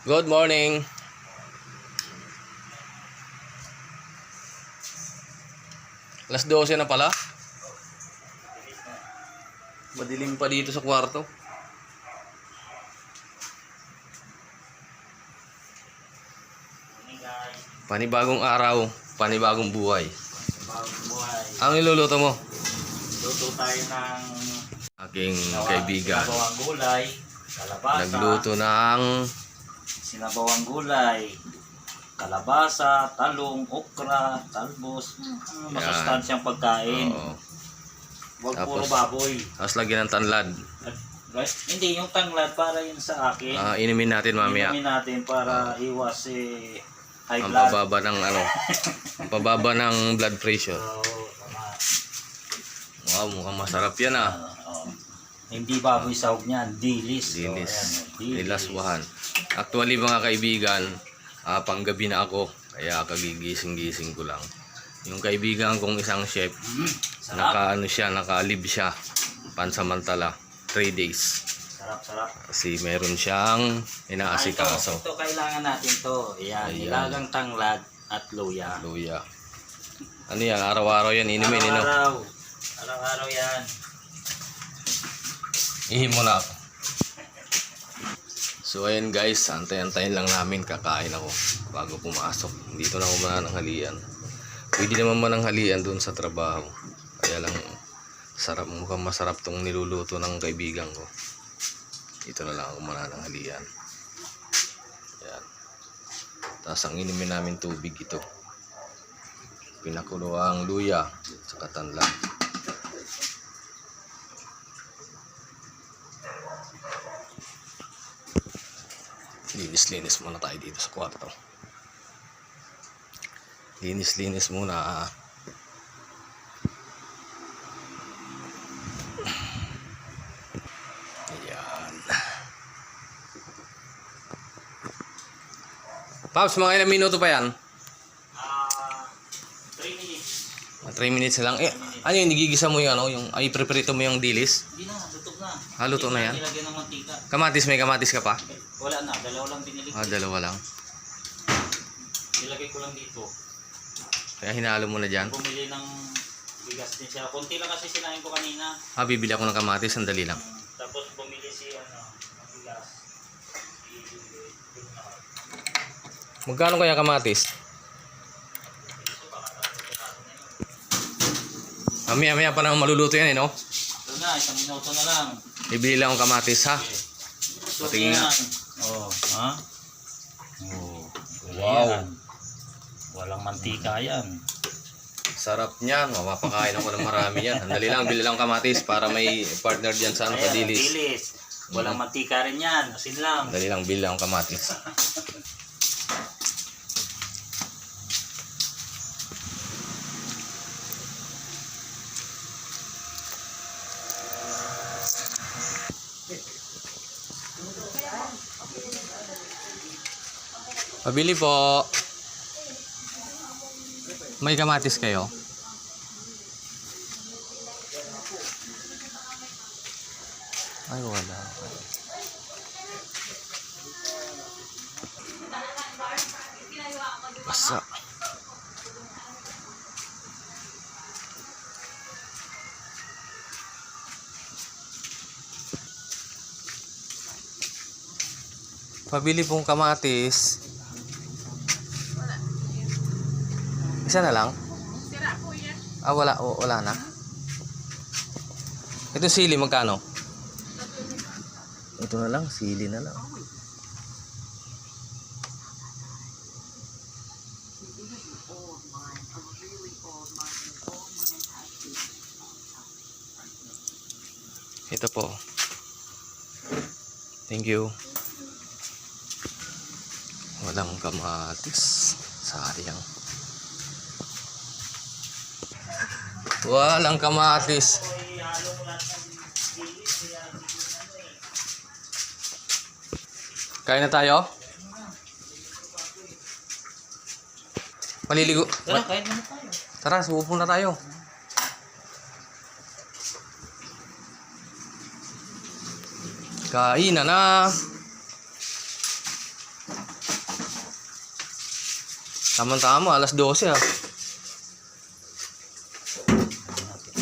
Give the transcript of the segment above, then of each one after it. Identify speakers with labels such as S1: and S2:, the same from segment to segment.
S1: Good morning. Alas 12 na pala. Madilim pa dito sa kwarto. Panibagong araw, panibagong buhay. Ang niluluto mo?
S2: Luto tayo ng
S1: Aking kaibigan.
S2: sinabawang gulay, kalabasa.
S1: Nagluto ng
S2: Sinabawang gulay, kalabasa, talong, okra, talbos. Masustansyang pagkain.
S1: Oo.
S2: Huwag puro
S1: Tapos,
S2: baboy.
S1: tapos lagyan ng tanlad.
S2: Right? Hindi, yung tanglad para yun sa akin.
S1: Inumin natin mamaya.
S2: Inumin natin para iwas high
S1: Ang
S2: blood.
S1: pababa ng ang pababa ng blood pressure.
S2: Tama.
S1: Wow, mukhang masarap yan ah.
S2: Hindi baboy sahog niyan, dilis.
S1: Dilis.
S2: Dilis.
S1: Nilaswahan. Actually mga kaibigan, panggabi na ako. Kaya kagigising-gising ko lang. Yung kaibigan kong isang chef, naka-leave siya pansamantala. 3 days.
S2: Sarap.
S1: Kasi meron siyang inaasikaso.
S2: Ito kailangan natin to. Yan,
S1: Ayan.
S2: nilagang tanglad at luya.
S1: Luya. Ano yan? Araw-araw yan inumin, ino?
S2: Araw-araw yan.
S1: Ihim mo na ako. So ayan guys, antay-antayin lang namin, kakain ako bago pumasok. Dito na ako mananghalian. Pwede naman mananghalian doon sa trabaho. Kaya lang sarap, mukhang masarap tong niluluto ng kaibigan ko. Dito na lang ako mananghalian. Ayan. Tapos ang inumin namin tubig ito. Pinakulo ang luya sa tanlad. Linis-linis muna tayo dito sa kwarto. Linis-linis muna. Ayan. Paps, mga ilang minuto pa yan?
S2: 3 minutes.
S1: 3 minutes lang. Ano yung nigigisa mo yung ipreprito mo yung dilis?
S2: Hindi na, lutok na.
S1: Luto na yan?
S2: Nilagyan ng mantika.
S1: Kamatis, may kamatis ka pa?
S2: Wala na, dalawa lang binili ko.
S1: Dalawa lang.
S2: Nilagay ko lang dito.
S1: Kaya hinalo mo na dyan.
S2: Bumili ng bigas din siya. Kunti lang kasi sinain ko kanina.
S1: Bibili ako ng kamatis, sandali lang.
S2: Tapos bumili si ng bigas.
S1: Magkano kaya kamatis? Maya pa naman maluluto yan no?
S2: Ito na, 1 minuto na lang.
S1: Bibili lang akong kamatis ha.
S2: Gusto
S1: Patingin nga.
S2: Oh, ha? Oh,
S1: Wow.
S2: yan. Walang mantika yan.
S1: Sarap niyan. Mapapakain ako ng marami yan. Sandali lang, bili lang kamatis para may partner dyan sa
S2: Ayan,
S1: padilis.
S2: dilis. Walang mantika rin yan. Asin lang.
S1: Sandali lang, bili lang kamatis. Pabili po. May kamatis kayo? Ay, wala. Basa. Pabili pong kamatis. Isa na lang?
S3: Sira po yan.
S1: Wala na. Ito sili, magkano? Ito na lang, sili na lang. Ito po. Thank you. Walang kamatis. Sayang. Walang kamatis. Kain na tayo? Maliligo.
S2: Tara, kain muna tayo.
S1: Tara, supo na tayo. Kain na na. Tama-tama, alas 12 ah.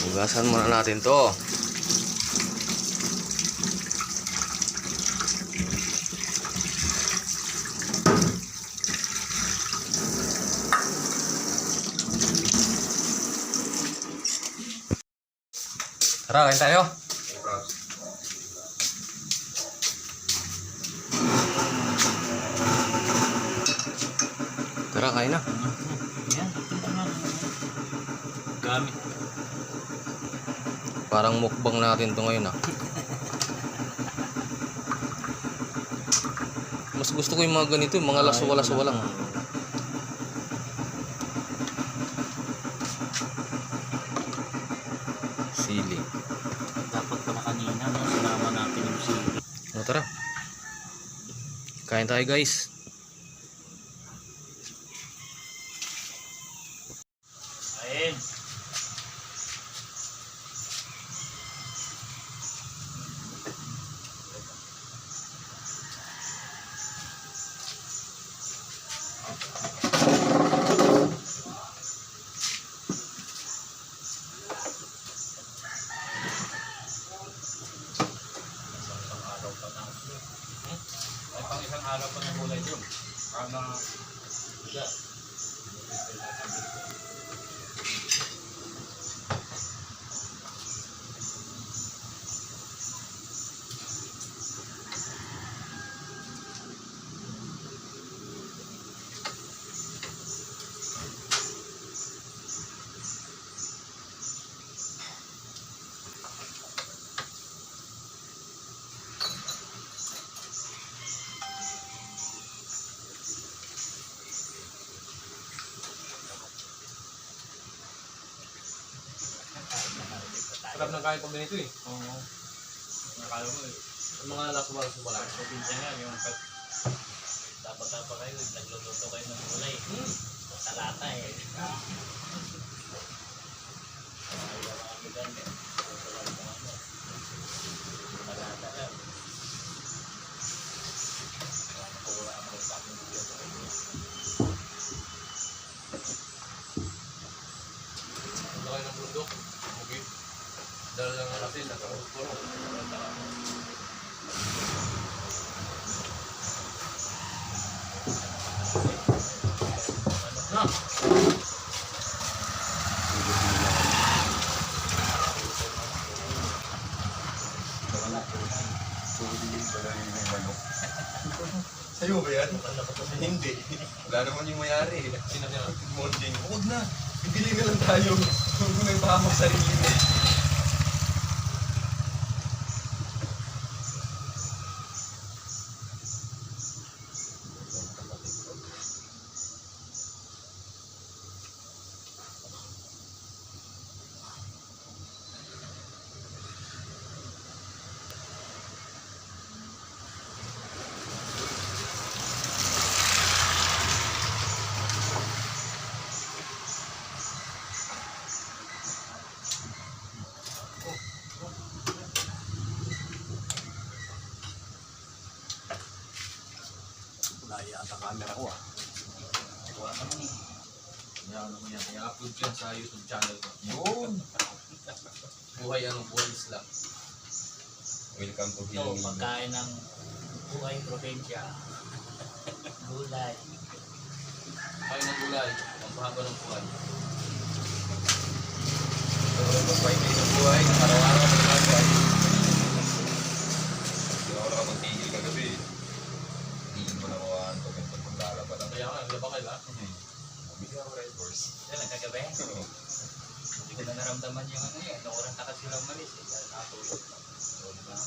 S1: Hugasan muna natin to. Tara, kain tayo. Tara, kain na.
S2: Yan. Gamit.
S1: Parang mukbang natin to ngayon ah. Mas gusto ko yung mga ganito, yung mga lasuwa-lasuwa lang. Sili.
S2: Dapat pala kanina, no? Sinama natin yung sili.
S1: O tara. Kain tayo guys.
S2: Ayun. Ay, pang isang araw pa ng gulay yun. Para yeah.
S1: Sarap ng kain pag ganito eh.
S2: Oo. Nakala mo eh.
S1: Yung mga lasuwa-lasuwa lang.
S2: Probinsya nga, yung dapat kayo, nagluluto kayo ng gulay. Sa lata eh. Ayaw mga bigan eh. Ito lang kung ano. Sa lata lang. Pura ang mga pangin dito sa kanya.
S1: Ang laki ng bundok. Okay. Dala lang ang asin, nakapuro. Na!
S3: Sa'yo ba yan? Hindi. Wala naman yung mayari.
S1: Sino?
S3: Molding. Huwag na. Bibili na lang tayo. Huwag mo na ipahamak sarili mo.
S1: Naya ang camera ko ah.
S2: Wala naman eh.
S1: Ano mo yan? I-upload yan sa YouTube channel ko.
S3: Yun.
S1: Buhay buhay Islam.
S3: Welcome to
S2: Ito,
S3: Healing.
S2: pagkain ng buhay probinsya. Gulay.
S1: Kain ng gulay. Ang bahaba ng buhay.
S3: So, mag-fight kayo ng buhay. Araw-araw ng buhay. Hindi ako nakapagtigil kagabi. Tigil mo na ako ang pagkakot maglalaba lang.
S1: Kaya nga, laba kayo ah.
S3: Bigyan ako Red Horse.
S2: Yan, nagkagabi. Hindi ko na naramdaman yung ano yan. Nakurang takas silang malis eh. Dahil nakatulog na. So, diba?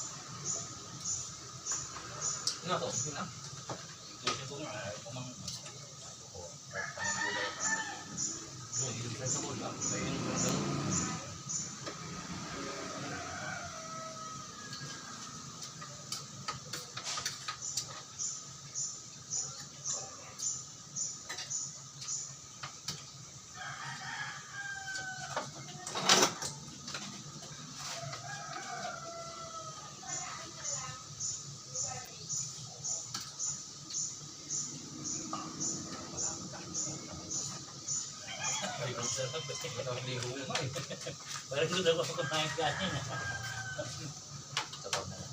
S1: Ano to? Yun ah.
S2: Ito ko nga. Ito mang... Ako, parang gulay.
S1: Yun, yung sa bowl ah. Kaya yun.
S2: Sarap basta hindi humay. Parang gusto ko kumain kanin. Sabaw na lang.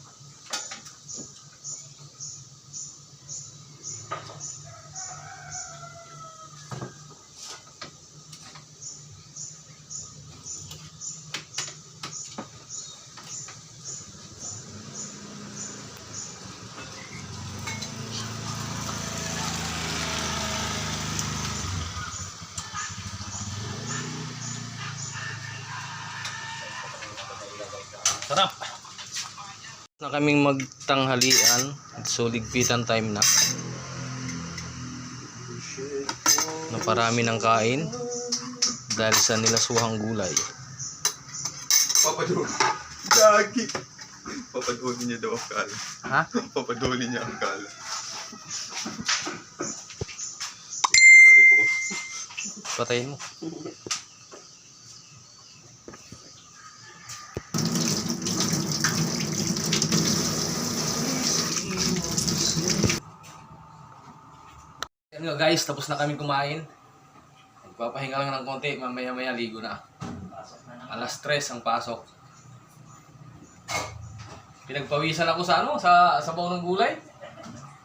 S2: Sarap.
S1: Na kaming magtanghalian, so ligpitan time na. Naparami ng kain dahil sa nilasuhang gulay.
S3: Papaduli. Gagi. Papaduli niya daw ang kala.
S1: Ha?
S3: Papaduli niya ang kala.
S1: Patayin mo. Yan nga guys, tapos na kami kumain. Nagpapahinga lang ng konti, mamaya-maya ligo na.
S2: Pasok na naman.
S1: Alas 3 ang pasok. Pinagpawisan ako sa ano, sa sabaw ng gulay.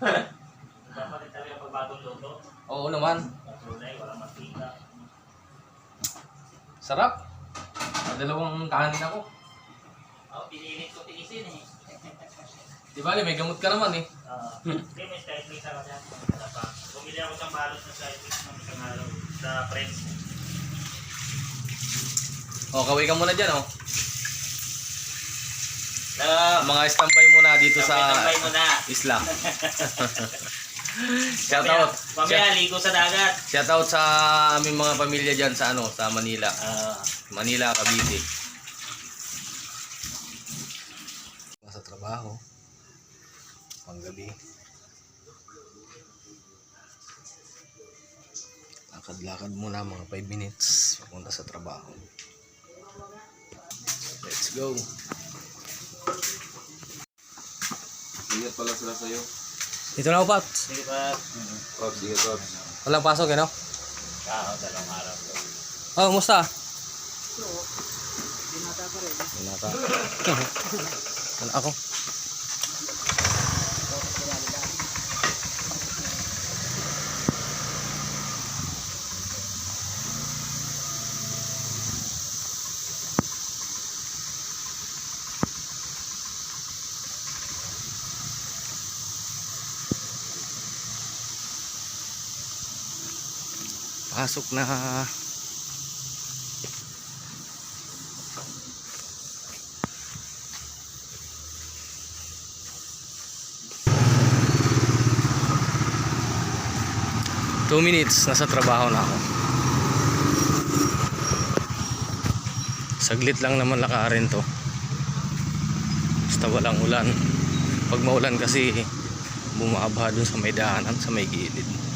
S2: Dapat talaga pag bagong luto.
S1: Oo naman,
S2: Gulay, walang mantika.
S1: sarap. Dalawang kanin ako.
S2: Oh, pinilit ko tiisin eh.
S1: Di bali, may gamot ka naman eh.
S2: Hindi, may sky mix ako dyan. Bumili ako ng balot ng sky mix ng isang araw sa friends.
S1: O, kaway ka muna dyan oh.
S2: Love!
S1: Mga standby muna dito sa
S2: Tambay mo na.
S1: isla. Shoutout.
S2: Mamaya, ligo sa dagat.
S1: Shoutout sa aming mga pamilya dyan sa ano, sa Manila. Manila, Cavite. Sa trabaho. Panggabi. Lakad-lakad muna mga 5 minutes. Papunta sa trabaho. Let's go.
S3: Ingat pala sila sa'yo.
S1: Dito na upat.
S2: Sige pa.
S3: Pops, ingat Pops.
S1: Walang pasok eh no?
S2: Dalawang araw.
S1: Oh, kumusta? Binata pa rin. Binata. Wala ako. Pasok na. Two minutes, nasa trabaho na ako. Saglit lang naman lakarin to. Basta walang ulan. Pag maulan kasi bumaba dun sa may daanan, sa may gilid.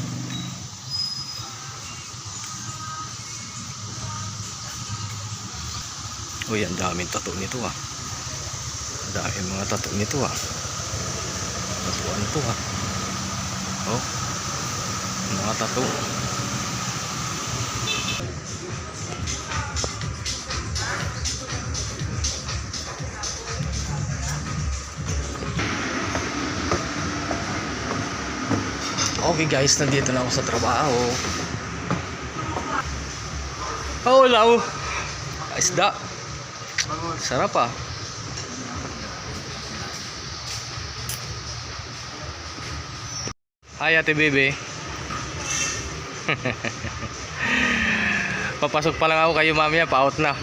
S1: Uy, ang daming tattoo nito ah. Ang daming mga tattoo nito ah. Tatuan to ah. Oh. Mga tattoo. Okay guys, nandito na ako sa trabaho. Oh, lao. Isda. Sarap ah. Hi ate bebe. Papasok pa lang ako kayo mamaya, pa-out na.